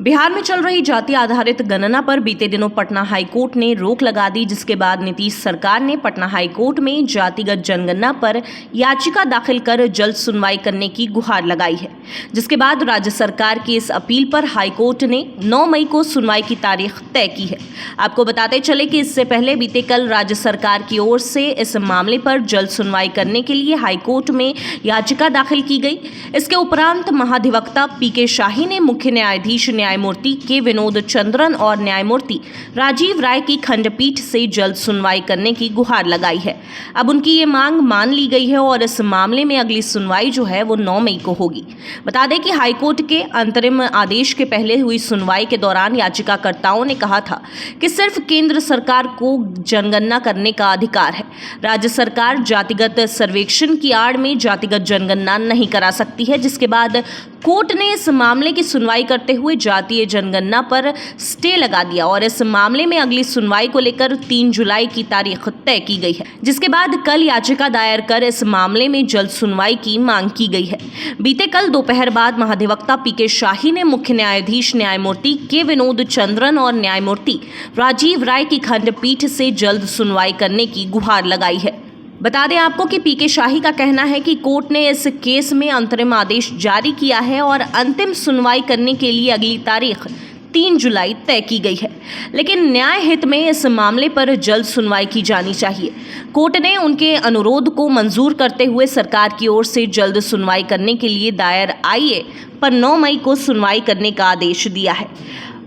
बिहार में चल रही जाति आधारित गणना पर बीते दिनों पटना हाईकोर्ट ने रोक लगा दी, जिसके बाद नीतीश सरकार ने पटना हाईकोर्ट में जातिगत जनगणना पर याचिका दाखिल कर जल्द सुनवाई करने की गुहार लगाई है। जिसके बाद राज्य सरकार की इस अपील पर हाईकोर्ट ने 9 मई को सुनवाई की तारीख तय की है। आपको बताते चले कि इससे पहले बीते कल राज्य सरकार की ओर से इस मामले पर जल्द सुनवाई करने के लिए हाईकोर्ट में याचिका दाखिल की गई। इसके उपरांत महाधिवक्ता पीके शाही ने मुख्य न्यायाधीश न्यायमूर्ति के विनोद चंद्रन और न्यायमूर्ति राजीव राय की खंडपीठ से जल्द सुनवाई करने की गुहार लगाई है। अब उनकी ये मांग मान ली गई है और इस मामले में अगली सुनवाई जो है वो 9 मई को होगी। बता दें कि हाईकोर्ट के अंतरिम आदेश के पहले हुई सुनवाई के दौरान याचिकाकर्ताओं ने कहा था कि सिर्फ केंद्र सरकार को जनगणना करने का अधिकार है। राज्य सरकार जातिगत सर्वेक्षण की आड़ में जातिगत जनगणना नहीं करा सकती है। जिसके बाद कोर्ट ने इस मामले की सुनवाई करते हुए जातीय जनगणना पर स्टे लगा दिया और इस मामले में अगली सुनवाई को लेकर 3 जुलाई की तारीख तय की गई है। जिसके बाद कल याचिका दायर कर इस मामले में जल्द सुनवाई की मांग की गई है। बीते कल दोपहर बाद महाधिवक्ता पीके शाही ने मुख्य न्यायाधीश न्यायमूर्ति के विनोद चंद्रन और न्यायमूर्ति राजीव राय की खंडपीठ से जल्द सुनवाई करने की गुहार लगाई है। बता दें आपको कि पीके शाही का कहना है कि कोर्ट ने इस केस में अंतरिम आदेश जारी किया है और अंतिम सुनवाई करने के लिए अगली तारीख 3 जुलाई तय की गई है, लेकिन न्याय हित में इस मामले पर जल्द सुनवाई की जानी चाहिए। कोर्ट ने उनके अनुरोध को मंजूर करते हुए सरकार की ओर से जल्द सुनवाई करने के लिए दायर आईए पर 9 मई को सुनवाई करने का आदेश दिया है।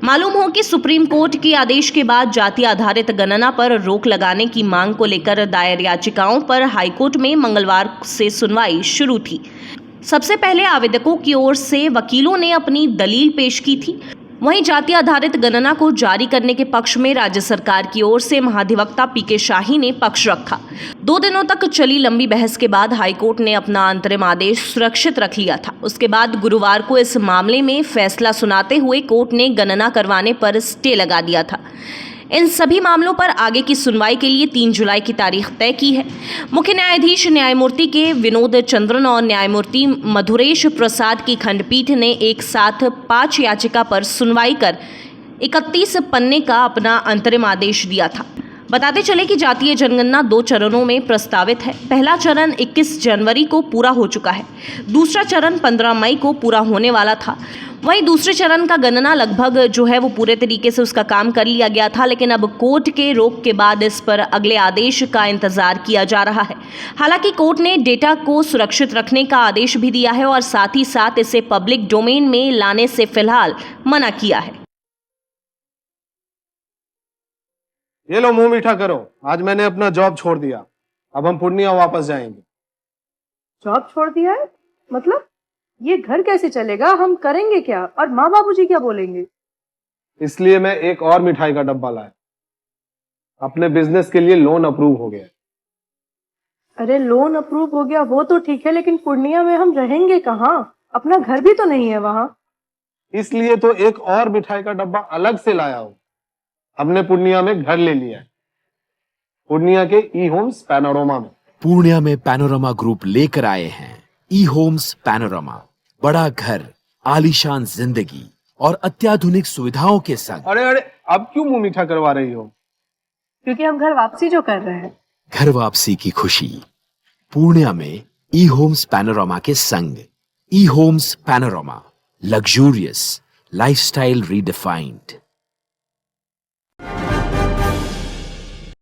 मालूम हो कि सुप्रीम कोर्ट के आदेश के बाद जाति आधारित गणना पर रोक लगाने की मांग को लेकर दायर याचिकाओं पर हाईकोर्ट में मंगलवार से सुनवाई शुरू थी। सबसे पहले आवेदकों की ओर से वकीलों ने अपनी दलील पेश की थी। वहीं जाति आधारित गणना को जारी करने के पक्ष में राज्य सरकार की ओर से महाधिवक्ता पीके शाही ने पक्ष रखा। 2 दिनों तक चली लंबी बहस के बाद हाईकोर्ट ने अपना अंतरिम आदेश सुरक्षित रख लिया था। उसके बाद गुरुवार को इस मामले में फैसला सुनाते हुए कोर्ट ने गणना करवाने पर स्टे लगा दिया था। इन सभी मामलों पर आगे की सुनवाई के लिए 3 जुलाई की तारीख तय की है। मुख्य न्यायाधीश न्यायमूर्ति के विनोद चंद्रन और न्यायमूर्ति मधुरेश प्रसाद की खंडपीठ ने एक साथ 5 याचिका पर सुनवाई कर 31 पन्ने का अपना अंतरिम आदेश दिया था। बताते चले कि जातीय जनगणना 2 चरणों में प्रस्तावित है। पहला चरण 21 जनवरी को पूरा हो चुका है। दूसरा चरण 15 मई को पूरा होने वाला था। वहीं दूसरे चरण का गणना लगभग जो है वो पूरे तरीके से उसका काम कर लिया गया था, लेकिन अब कोर्ट के रोक के बाद इस पर अगले आदेश का इंतजार किया जा रहा है। हालांकि कोर्ट ने डेटा को सुरक्षित रखने का आदेश भी दिया है और साथ ही साथ इसे पब्लिक डोमेन में लाने से फिलहाल मना किया है। ये लो मुंह मीठा करो, आज मैंने अपना जॉब छोड़ दिया। अब हम पूर्णिया वापस जाएंगे। जॉब छोड़ दिया है? मतलब ये घर कैसे चलेगा? हम करेंगे क्या? और माँ बाबूजी क्या बोलेंगे? इसलिए मैं एक और मिठाई का डब्बा लाया। अपने बिजनेस के लिए लोन अप्रूव हो गया। अरे लोन अप्रूव हो गया वो तो ठीक है, लेकिन पूर्णिया में हम रहेंगे कहाँ? अपना घर भी तो नहीं है वहाँ। इसलिए तो एक और मिठाई का डब्बा अलग से लाया हूँ। हमने पूर्णिया में घर ले लिया है, पूर्णिया के ई होम्स पैनोरमा में। पूर्णिया में पैनोरमा ग्रुप लेकर आए हैं ई होम्स पैनोरमा। बड़ा घर, आलीशान जिंदगी और अत्याधुनिक सुविधाओं के संग। अरे अरे, अब क्यों मुंह मीठा करवा रही हो? क्योंकि हम घर वापसी जो कर रहे हैं। घर वापसी की खुशी पूर्णिया में ई होम्स पैनोरमा के संग। ई Homes Panorama, luxurious lifestyle redefined.